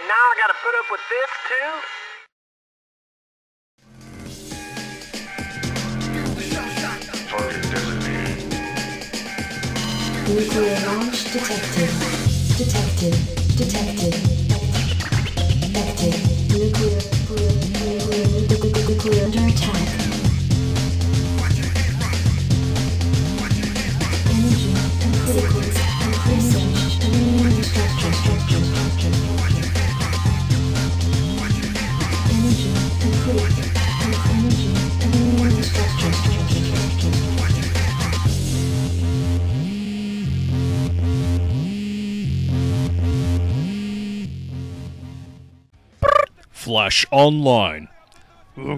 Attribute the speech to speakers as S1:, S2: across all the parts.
S1: now I gotta put up with this too?
S2: Target designated.
S3: Nuclear launch detected. Detected. Detected. Detected. Nuclear under attack. Energy and critical research and structure. Energy and critical energy and structure.
S4: Flash Online.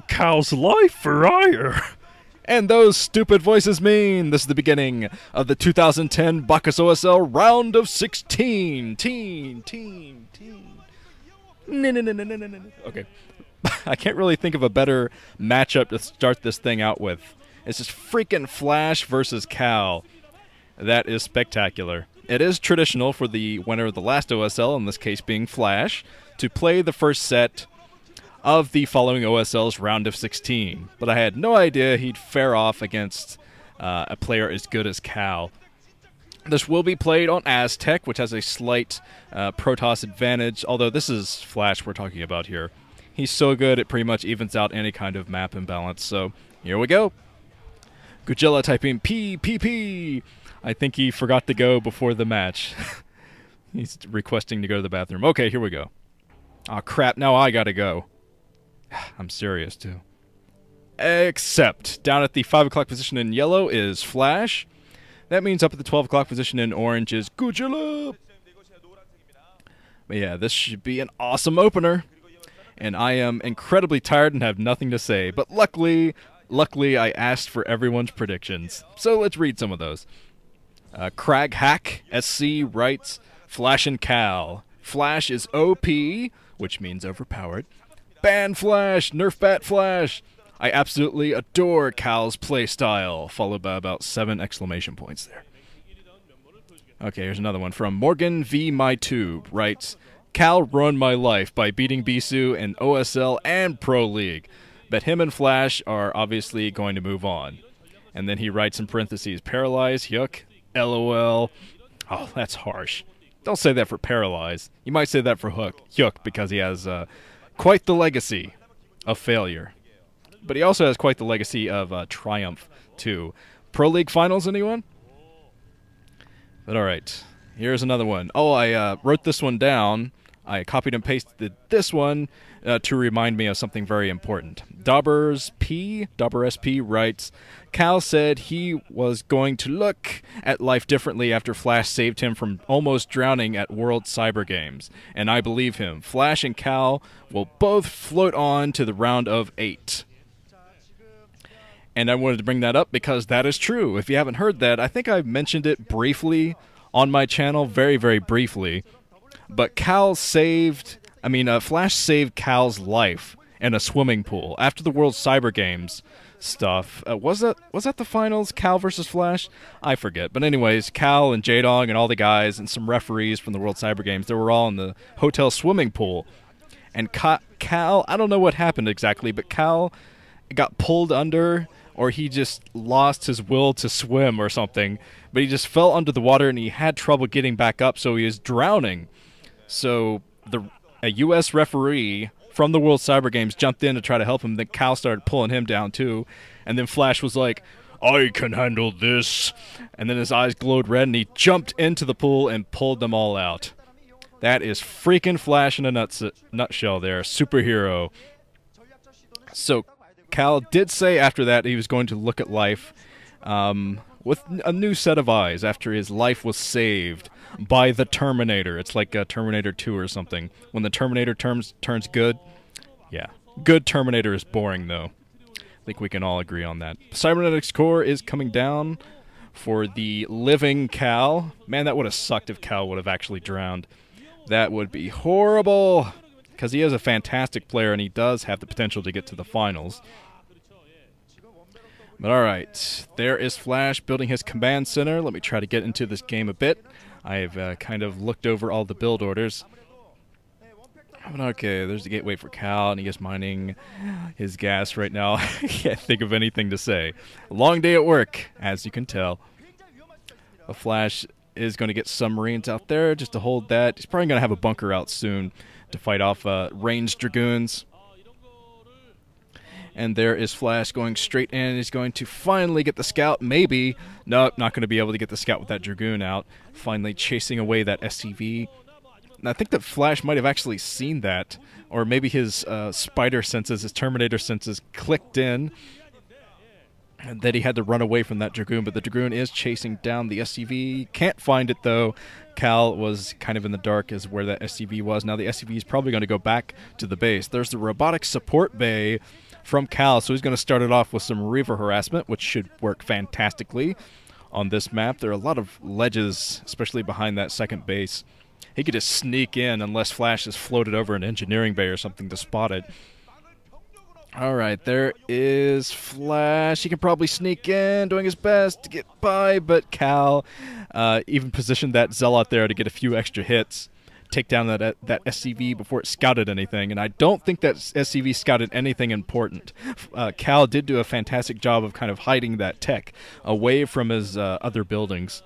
S4: Cal's life for ire. And those stupid voices mean this is the beginning of the 2010 Bacchus OSL Round of 16. Okay. I can't really think of a better matchup to start this thing out with. It's just freaking Flash versus Cal. That is spectacular. It is traditional for the winner of the last OSL, in this case being Flash, to play the first set of the following OSL's round of 16. But I had no idea he'd fare off against a player as good as Cal. This will be played on Aztec, which has a slight Protoss advantage, although this is Flash we're talking about here. He's so good it pretty much evens out any kind of map imbalance, so here we go. Godzilla typing PPP. I think he forgot to go before the match. He's requesting to go to the bathroom. Okay, here we go. Aw, crap, now I gotta go. I'm serious, too. Except, down at the 5 o'clock position in yellow is Flash. That means up at the 12 o'clock position in orange is Godzilla. But yeah, this should be an awesome opener. And I am incredibly tired and have nothing to say. But luckily I asked for everyone's predictions. So let's read some of those. Crag Hack SC writes, Flash and Cal. Flash is OP, which means overpowered. Ban Flash! Nerf Bat Flash! I absolutely adore Cal's playstyle, followed by about 7 exclamation points there. Okay, here's another one from Morgan V. MyTube, writes, Cal ruined my life by beating Bisu in OSL and Pro League, but him and Flash are obviously going to move on. And then he writes in parentheses, Paralyze, yuck, LOL. Oh, that's harsh. Don't say that for Paralyze. You might say that for Yuck, because he has quite the legacy of failure. But he also has quite the legacy of triumph, too. Pro League Finals, anyone? But alright, here's another one. Oh, I wrote this one down. I copied and pasted this one to remind me of something very important. Daubers SP writes, Cal said he was going to look at life differently after Flash saved him from almost drowning at World Cyber Games. And I believe him. Flash and Cal will both float on to the round of 8. And I wanted to bring that up because that is true. If you haven't heard that, I think I've mentioned it briefly on my channel, very, very briefly. But Flash saved Cal's life in a swimming pool after the World Cyber Games stuff. Was that the finals, Cal versus Flash? I forget. But anyways, Cal and J-Dog and all the guys and some referees from the World Cyber Games, they were all in the hotel swimming pool. And Cal, I don't know what happened exactly, but Cal got pulled under, or he just lost his will to swim or something. But he just fell under the water and he had trouble getting back up, so he was drowning. So a U.S. referee from the World Cyber Games jumped in to try to help him. Then Cal started pulling him down too. And then Flash was like, I can handle this. And then his eyes glowed red and he jumped into the pool and pulled them all out. That is freaking Flash in a nutshell there. Superhero. So Cal did say after that he was going to look at life with a new set of eyes after his life was saved by the Terminator. It's like Terminator 2 or something. When the Terminator turns good. Yeah. Good Terminator is boring, though. I think we can all agree on that. Cybernetics Core is coming down for the living Cal. Man, that would have sucked if Cal would have actually drowned. That would be horrible. Because he is a fantastic player and he does have the potential to get to the finals. But alright, there is Flash building his command center. Let me try to get into this game a bit. I've kind of looked over all the build orders. Okay, there's the gateway for Cal, and he is mining his gas right now. I can't think of anything to say. Long day at work, as you can tell. A Flash is going to get some Marines out there just to hold that. He's probably going to have a bunker out soon to fight off ranged Dragoons. And there is Flash going straight in. He's going to finally get the scout, maybe. Nope, not going to be able to get the scout with that Dragoon out. Finally chasing away that SCV. And I think that Flash might have actually seen that. Or maybe his spider senses, his Terminator senses clicked in. And that he had to run away from that Dragoon. But the Dragoon is chasing down the SCV. Can't find it, though. Cal was kind of in the dark as where that SCV was. Now the SCV is probably going to go back to the base. There's the robotic support bay from Cal, so he's going to start it off with some Reaver harassment, which should work fantastically on this map. There are a lot of ledges, especially behind that second base. He could just sneak in unless Flash is floated over an engineering bay or something to spot it. Alright, there is Flash. He can probably sneak in, doing his best to get by, but Cal even positioned that Zealot there to get a few extra hits. Take down that SCV before it scouted anything, and I don't think that SCV scouted anything important. Cal did do a fantastic job of kind of hiding that tech away from his other buildings.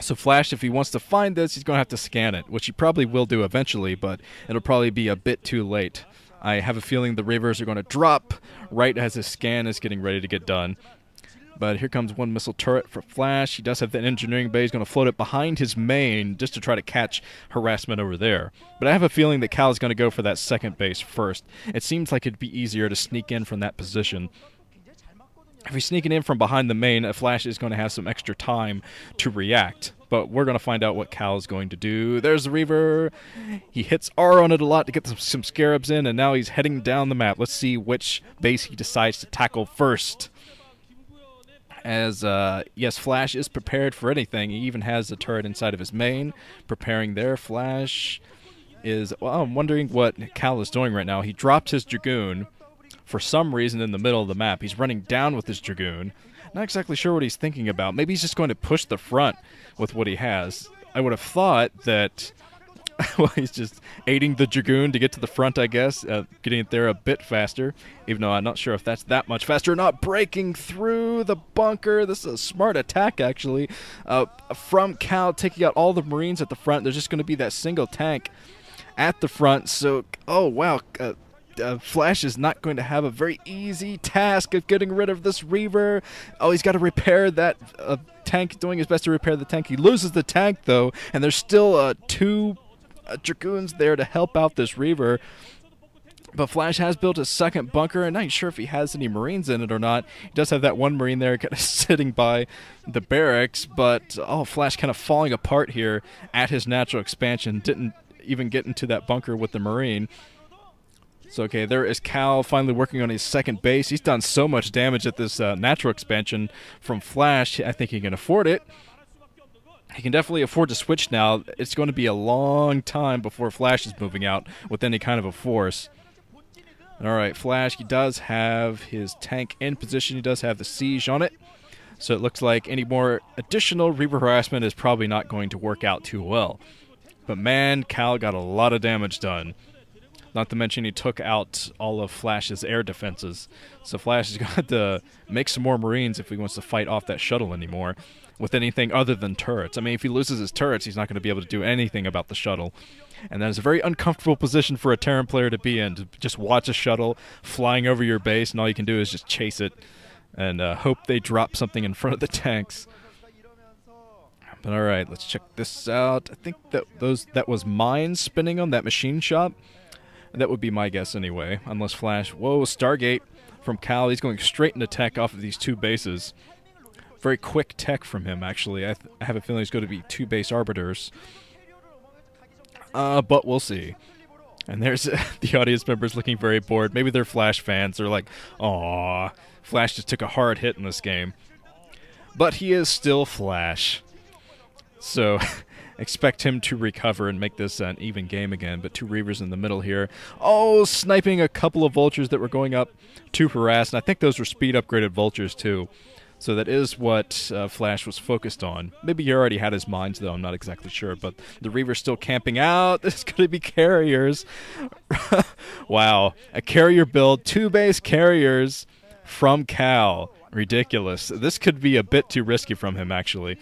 S4: So Flash, if he wants to find this, he's going to have to scan it, which he probably will do eventually, but it'll probably be a bit too late. I have a feeling the Reavers are going to drop right as his scan is getting ready to get done. But here comes one missile turret for Flash. He does have that engineering bay. He's going to float it behind his main just to try to catch harassment over there. But I have a feeling that Cal is going to go for that second base first. It seems like it'd be easier to sneak in from that position. If he's sneaking in from behind the main, a Flash is going to have some extra time to react. But we're going to find out what Cal is going to do. There's the Reaver. He hits R on it a lot to get some scarabs in, and now he's heading down the map. Let's see which base he decides to tackle first. As, yes, Flash is prepared for anything. He even has a turret inside of his main, preparing there. Flash is, well, I'm wondering what Cal is doing right now. He dropped his Dragoon for some reason in the middle of the map. He's running down with his Dragoon. Not exactly sure what he's thinking about. Maybe he's just going to push the front with what he has. I would have thought that, well, he's just aiding the Dragoon to get to the front, I guess, getting it there a bit faster, even though I'm not sure if that's that much faster. Not breaking through the bunker. This is a smart attack, actually, from Cal, taking out all the Marines at the front. There's just going to be that single tank at the front. So, oh, wow, Flash is not going to have a very easy task of getting rid of this Reaver. Oh, he's got to repair that tank, doing his best to repair the tank. He loses the tank, though, and there's still two Dragoons there to help out this Reaver. But Flash has built a second bunker, and I'm not sure if he has any Marines in it or not. He does have that one Marine there kind of sitting by the barracks, but oh, Flash kind of falling apart here at his natural expansion. Didn't even get into that bunker with the Marine. So, okay, there is Cal finally working on his second base. He's done so much damage at this natural expansion from Flash. I think he can afford it. He can definitely afford to switch now. It's going to be a long time before Flash is moving out with any kind of a force. All right, Flash, he does have his tank in position. He does have the siege on it. So it looks like any more additional Reaver harassment is probably not going to work out too well. But man, Cal got a lot of damage done. Not to mention he took out all of Flash's air defenses. So Flash is going to have to make some more Marines if he wants to fight off that shuttle anymore with anything other than turrets. I mean, if he loses his turrets, he's not going to be able to do anything about the shuttle. And that is a very uncomfortable position for a Terran player to be in, to just watch a shuttle flying over your base, and all you can do is just chase it and hope they drop something in front of the tanks. But all right, let's check this out. I think that was mines spinning on that machine shop. That would be my guess anyway, unless Flash... Whoa, Stargate from Cal. He's going straight into tech off of these two bases. Very quick tech from him, actually. I have a feeling he's going to be two base arbiters. But we'll see. And there's the audience members looking very bored. Maybe they're Flash fans. They're like, "Aw, Flash just took a hard hit in this game." But he is still Flash. So expect him to recover and make this an even game again. But two Reavers in the middle here. Oh, sniping a couple of Vultures that were going up to harass. And I think those were speed upgraded Vultures too. So that is what Flash was focused on. Maybe he already had his minds, though. I'm not exactly sure. But the Reaver's still camping out. This is going to be carriers. Wow. A carrier build. 2 base carriers from Cal. Ridiculous. This could be a bit too risky from him, actually.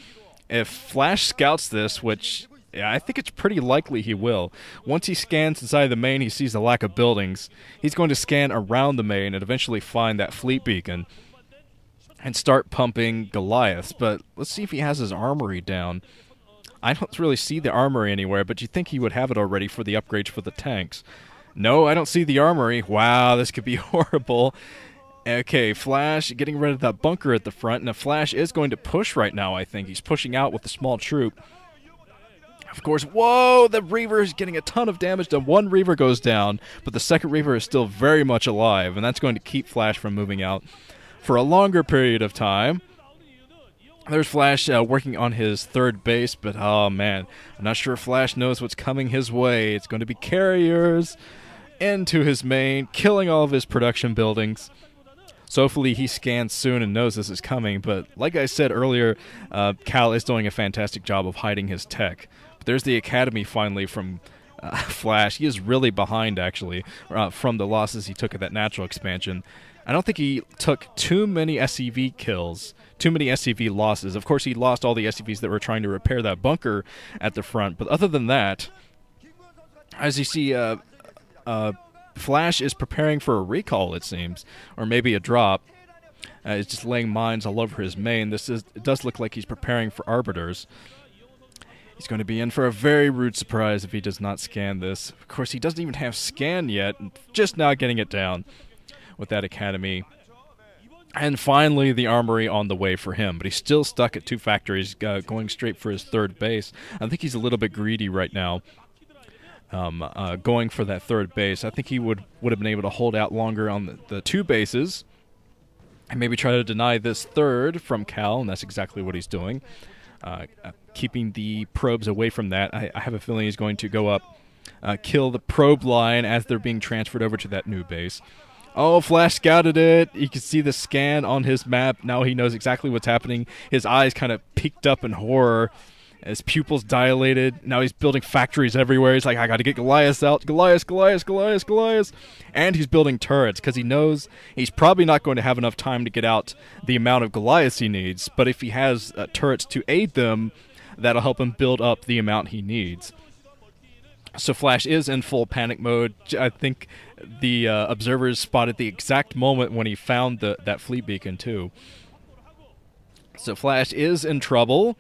S4: If Flash scouts this, which yeah, I think it's pretty likely he will. Once he scans inside the main, he sees the lack of buildings. He's going to scan around the main and eventually find that fleet beacon and start pumping Goliaths. But let's see if he has his armory down. I don't really see the armory anywhere, but you think he would have it already for the upgrades for the tanks. No, I don't see the armory. Wow, this could be horrible. Okay, Flash getting rid of that bunker at the front, and Flash is going to push right now, I think. He's pushing out with a small troop. Of course, whoa, the Reaver is getting a ton of damage. The 1 Reaver goes down, but the 2nd Reaver is still very much alive, and that's going to keep Flash from moving out for a longer period of time. There's Flash working on his 3rd base, but oh man, I'm not sure Flash knows what's coming his way. It's going to be carriers into his main, killing all of his production buildings. So hopefully he scans soon and knows this is coming, but like I said earlier, Cal is doing a fantastic job of hiding his tech. But there's the Academy finally from Flash. He is really behind, actually, from the losses he took at that natural expansion. I don't think he took too many SCV kills, too many SCV losses. Of course, he lost all the SCVs that were trying to repair that bunker at the front. But other than that, as you see, Flash is preparing for a recall, it seems, or maybe a drop. He's just laying mines all over his main. It does look like he's preparing for arbiters. He's going to be in for a very rude surprise if he does not scan this. Of course, he doesn't even have scan yet, just now getting it down with that Academy. And finally, the armory on the way for him. But he's still stuck at 2 factories, going straight for his 3rd base. I think he's a little bit greedy right now, going for that 3rd base. I think he would have been able to hold out longer on the 2 bases and maybe try to deny this 3rd from Cal, and that's exactly what he's doing. Keeping the probes away from that. I have a feeling he's going to go up, kill the probe line as they're being transferred over to that new base. Oh, Flash scouted it. You can see the scan on his map. Now he knows exactly what's happening. His eyes kind of peeked up in horror. His pupils dilated. Now he's building factories everywhere. He's like, I got to get Goliaths out. Goliaths, Goliaths, Goliaths, Goliaths. And he's building turrets because he knows he's probably not going to have enough time to get out the amount of Goliaths he needs. But if he has turrets to aid them, that'll help him build up the amount he needs. So Flash is in full panic mode. I think the observers spotted the exact moment when he found that fleet beacon too. So Flash is in trouble.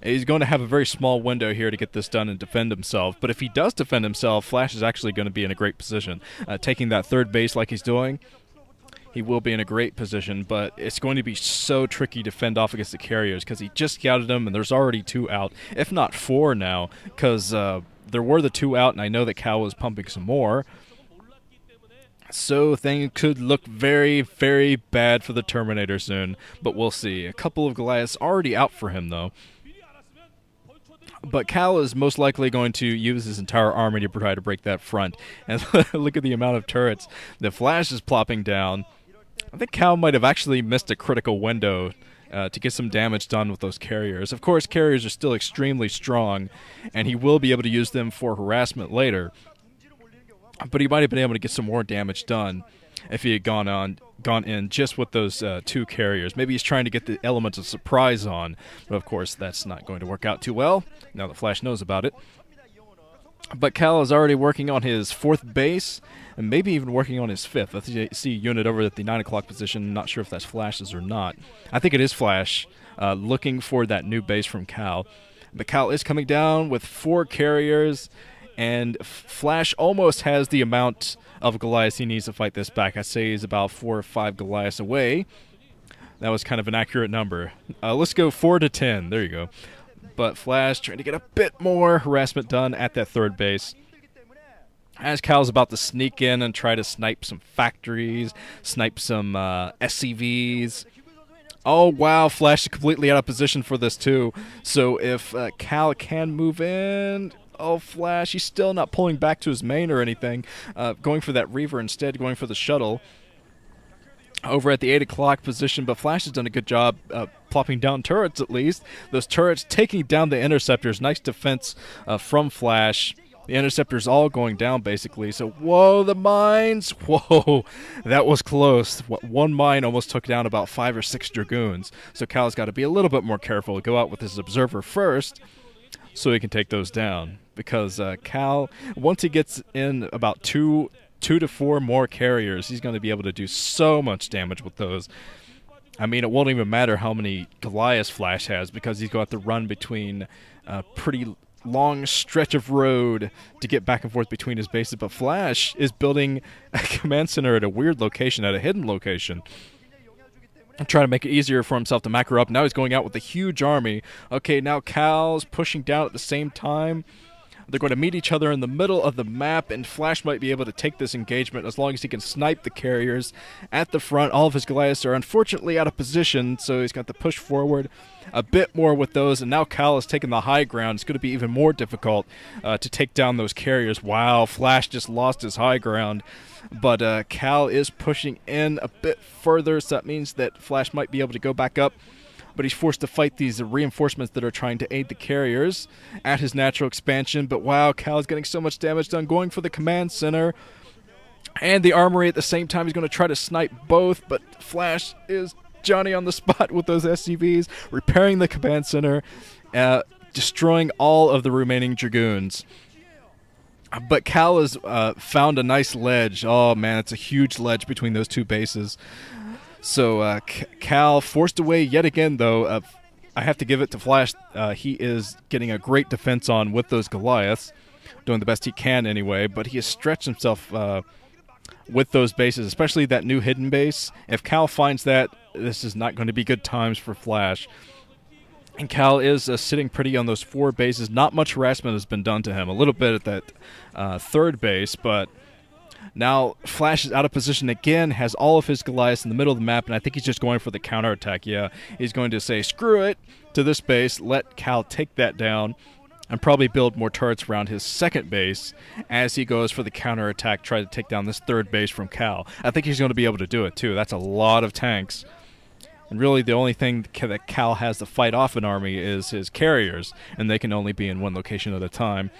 S4: He's going to have a very small window here to get this done and defend himself. But if he does defend himself, Flash is actually going to be in a great position. Taking that 3rd base like he's doing, he will be in a great position. But it's going to be so tricky to fend off against the carriers because he just scouted them and there's already 2 out, if not 4 now, because there were the 2 out, and I know that Cal was pumping some more. So things could look very, very bad for the Terminator soon, but we'll see. A couple of Goliaths already out for him, though. But Cal is most likely going to use his entire army to try to break that front. And look at the amount of turrets. The Flash is plopping down. I think Cal might have actually missed a critical window to get some damage done with those carriers. Of course, carriers are still extremely strong, and he will be able to use them for harassment later. But he might have been able to get some more damage done if he had gone in just with those 2 carriers. Maybe he's trying to get the element of surprise on, but of course that's not going to work out too well, now that Flash knows about it. But Cal is already working on his 4th base, and maybe even working on his 5th. I see a unit over at the 9 o'clock position. Not sure if that's Flash's or not. I think it is Flash, looking for that new base from Cal. But Cal is coming down with 4 carriers, and Flash almost has the amount of Goliaths he needs to fight this back. I say he's about 4 or 5 Goliaths away. That was kind of an accurate number. Let's go 4 to 10. There you go. But Flash trying to get a bit more harassment done at that 3rd base. As Cal's about to sneak in and try to snipe some factories, snipe some SCVs. Oh, wow, Flash is completely out of position for this, too. So if Cal can move in... Oh, Flash, he's still not pulling back to his main or anything. Going for that Reaver instead, going for the shuttle. over at the 8 o'clock position, but Flash has done a good job plopping down turrets at least. Those turrets taking down the interceptors. Nice defense from Flash. The interceptors all going down basically. So, whoa, the mines. Whoa, that was close. One mine almost took down about 5 or 6 Dragoons. So Cal's got to be a little bit more careful. Go out with his observer first so he can take those down. Because Cal, once he gets in about 2 to 4 more carriers, he's going to be able to do so much damage with those. I mean, it won't even matter how many Goliath Flash has, because he's going to have to run between a pretty long stretch of road to get back and forth between his bases. But Flash is building a command center at a weird location, at a hidden location, and trying to make it easier for himself to macro up. Now he's going out with a huge army. Okay, now Cal's pushing down at the same time. They're going to meet each other in the middle of the map, and Flash might be able to take this engagement as long as he can snipe the carriers at the front. All of his Goliaths are unfortunately out of position, so he's got to push forward a bit more with those, and now Cal has taken the high ground. It's going to be even more difficult to take down those carriers. Wow, Flash just lost his high ground, but Cal is pushing in a bit further, so that means that Flash might be able to go back up. But he's forced to fight these reinforcements that are trying to aid the carriers at his natural expansion. But wow, Cal is getting so much damage done, going for the command center and the armory at the same time. He's going to try to snipe both, but Flash is Johnny on the spot with those SCVs, repairing the command center, destroying all of the remaining Dragoons. But Cal has found a nice ledge. Oh man, it's a huge ledge between those two bases. So Cal forced away yet again, though. I have to give it to Flash. He is getting a great defense on with those Goliaths, doing the best he can anyway, but he has stretched himself with those bases, especially that new hidden base. If Cal finds that, this is not going to be good times for Flash. And Cal is sitting pretty on those 4 bases. Not much harassment has been done to him. A little bit at that third base, but now Flash is out of position again, has all of his Goliaths in the middle of the map, and I think he's just going for the counterattack. Yeah, he's going to say, screw it, to this base, let Cal take that down, and probably build more turrets around his second base as he goes for the counterattack, try to take down this third base from Cal. I think he's going to be able to do it, too. That's a lot of tanks. And really, the only thing that Cal has to fight off an army is his carriers, and they can only be in one location at a time.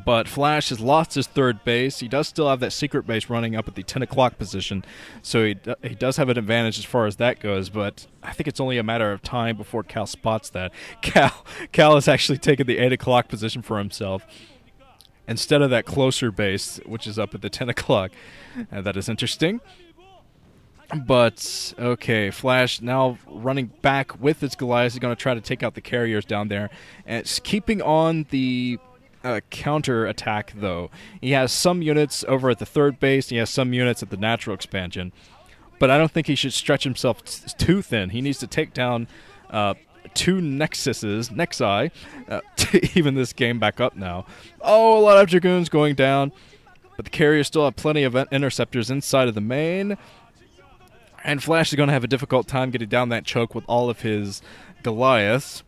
S4: But Flash has lost his third base. He does still have that secret base running up at the 10 o'clock position, so he does have an advantage as far as that goes, but I think it's only a matter of time before Cal spots that. Cal has actually taken the 8 o'clock position for himself instead of that closer base, which is up at the 10 o'clock. That is interesting. But, okay, Flash now running back with his Goliath. He's going to try to take out the carriers down there. And it's keeping on the counter attack, though. He has some units over at the third base. He has some units at the natural expansion. But I don't think he should stretch himself too thin. He needs to take down 2 Nexi, to even this game back up now. Oh, a lot of Dragoons going down. But the carriers still have plenty of interceptors inside of the main. And Flash is going to have a difficult time getting down that choke with all of his Goliaths.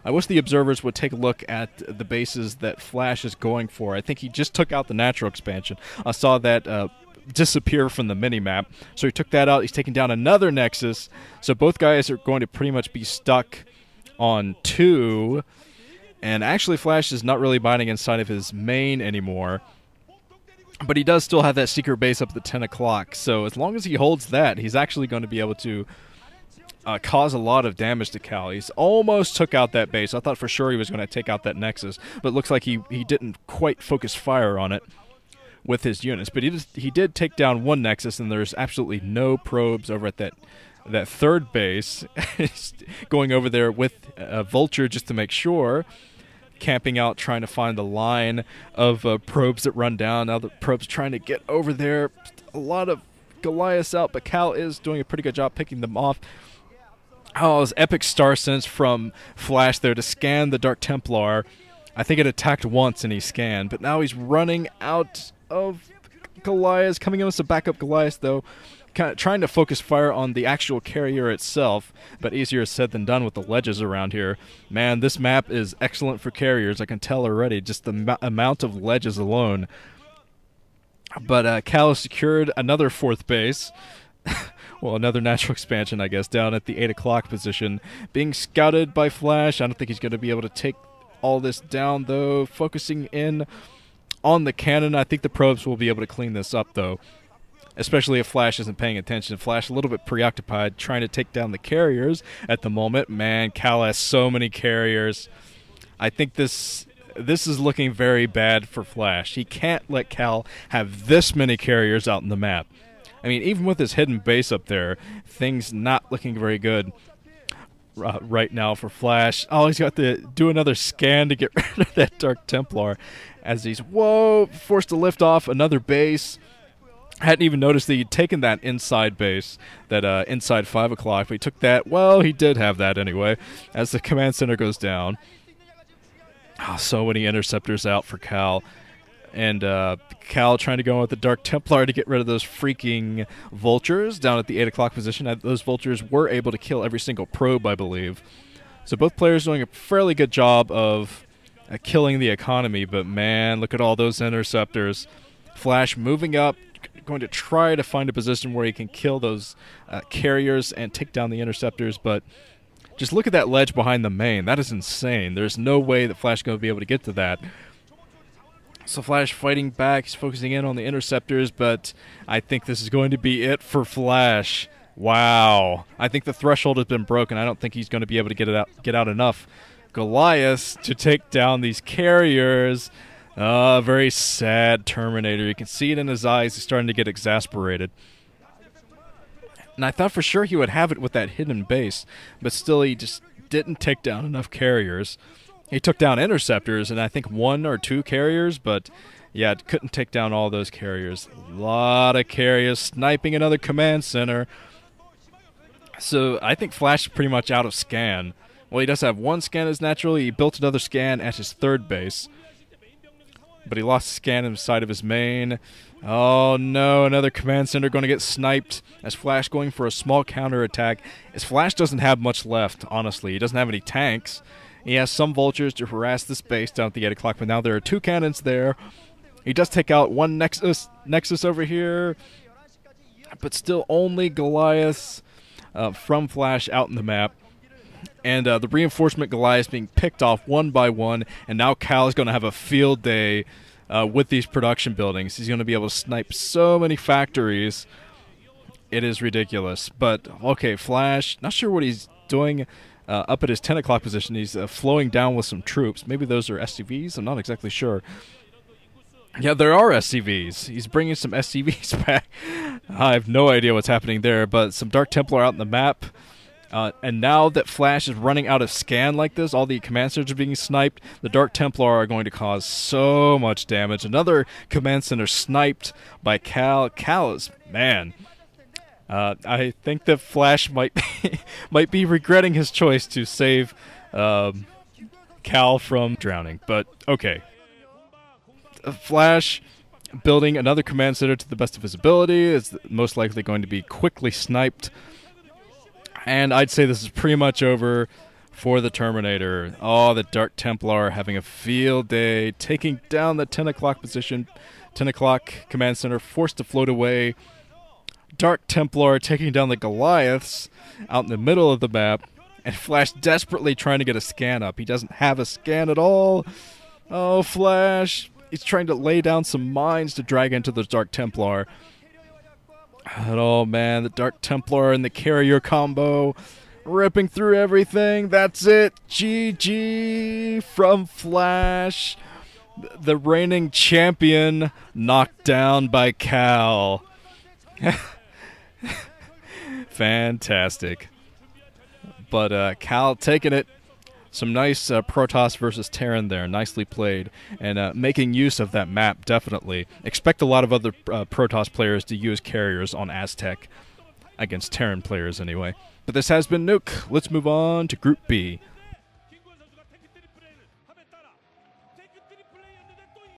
S4: I wish the observers would take a look at the bases that Flash is going for. I think he just took out the natural expansion. I saw that disappear from the mini-map. So he took that out. He's taking down another Nexus. So both guys are going to pretty much be stuck on 2. And actually, Flash is not really biting inside of his main anymore. But he does still have that secret base up at the 10 o'clock. So as long as he holds that, he's actually going to be able to cause a lot of damage to Cal. He's almost took out that base. I thought for sure he was going to take out that Nexus, but it looks like he didn't quite focus fire on it with his units. But he did take down 1 Nexus, and there's absolutely no probes over at that third base. Going over there with a Vulture just to make sure, camping out, trying to find the line of probes that run down. Now the probes trying to get over there. A lot of Goliaths out, but Cal is doing a pretty good job picking them off. Oh, it was epic Star Sense from Flash there to scan the Dark Templar. I think it attacked once and he scanned, but now he's running out of Goliaths. Coming in with some backup Goliaths, though. Kind of trying to focus fire on the actual carrier itself, but easier said than done with the ledges around here. Man, this map is excellent for carriers. I can tell already, just the amount of ledges alone. But Cal has secured another 4th base. well, another natural expansion, I guess, down at the 8 o'clock position. Being scouted by Flash. I don't think he's going to be able to take all this down, though. Focusing in on the cannon. I think the probes will be able to clean this up, though. Especially if Flash isn't paying attention. Flash a little bit preoccupied trying to take down the carriers at the moment. Man, Cal has so many carriers. I think this is looking very bad for Flash. He can't let Cal have this many carriers out in the map. I mean, even with his hidden base up there, things not looking very good right now for Flash. Oh, he's got to do another scan to get rid of that Dark Templar as he's, forced to lift off another base. I hadn't even noticed that he'd taken that inside base, that inside 5 o'clock, but he took that. Well, he did have that anyway, as the command center goes down. Oh, so many interceptors out for Cal. And Cal trying to go with the Dark Templar to get rid of those freaking vultures down at the 8 o'clock position. Those vultures were able to kill every single probe, I believe. So both players doing a fairly good job of killing the economy. But man, look at all those interceptors. Flash moving up, going to try to find a position where he can kill those carriers and take down the interceptors. But just look at that ledge behind the main. That is insane. There's no way that Flash is going to be able to get to that. So Flash fighting back. He's focusing in on the interceptors, but I think this is going to be it for Flash. Wow. I think the threshold has been broken. I don't think he's going to be able to get out enough Goliaths to take down these carriers. Very sad Terminator. You can see it in his eyes. He's starting to get exasperated. And I thought for sure he would have it with that hidden base, but still he just didn't take down enough carriers. He took down interceptors and I think 1 or 2 carriers, but yeah, couldn't take down all those carriers. A lot of carriers sniping another command center. So I think Flash is pretty much out of scan. Well, he does have 1 scan as naturally. He built another scan at his 3rd base, but he lost a scan inside of his main. Oh no, another command center going to get sniped as Flash going for a small counterattack. As Flash doesn't have much left, honestly. He doesn't have any tanks. He has some vultures to harass this base down at the 8 o'clock, but now there are 2 cannons there. He does take out 1 Nexus over here, but still only Goliaths from Flash out in the map. And the reinforcement Goliaths being picked off 1 by 1, and now Cal is going to have a field day with these production buildings. He's going to be able to snipe so many factories. It is ridiculous. But, okay, Flash, not sure what he's doing up at his 10 o'clock position. He's flowing down with some troops. Maybe those are SCVs? I'm not exactly sure. Yeah, there are SCVs. He's bringing some SCVs back. I have no idea what's happening there, but some Dark Templar out in the map. And now that Flash is running out of scan like this, all the command centers are being sniped, the Dark Templar are going to cause so much damage. Another command center sniped by Cal. Cal is, man, I think that Flash might be regretting his choice to save Cal from drowning. But, okay. Flash building another command center to the best of his ability is most likely going to be quickly sniped. And I'd say this is pretty much over for the Terminator. Oh, the Dark Templar having a field day, taking down the 10 o'clock position. 10 o'clock command center forced to float away. Dark Templar taking down the Goliaths out in the middle of the map. And Flash desperately trying to get a scan up. He doesn't have a scan at all. Oh, Flash. He's trying to lay down some mines to drag into the Dark Templar. And oh man, the Dark Templar and the carrier combo ripping through everything. That's it. GG from Flash. The reigning champion knocked down by Cal. Fantastic. But Cal taking it. Some nice Protoss versus Terran there. Nicely played. And making use of that map, definitely. Expect a lot of other Protoss players to use carriers on Aztec. Against Terran players, anyway. But this has been Nuke. Let's move on to Group B.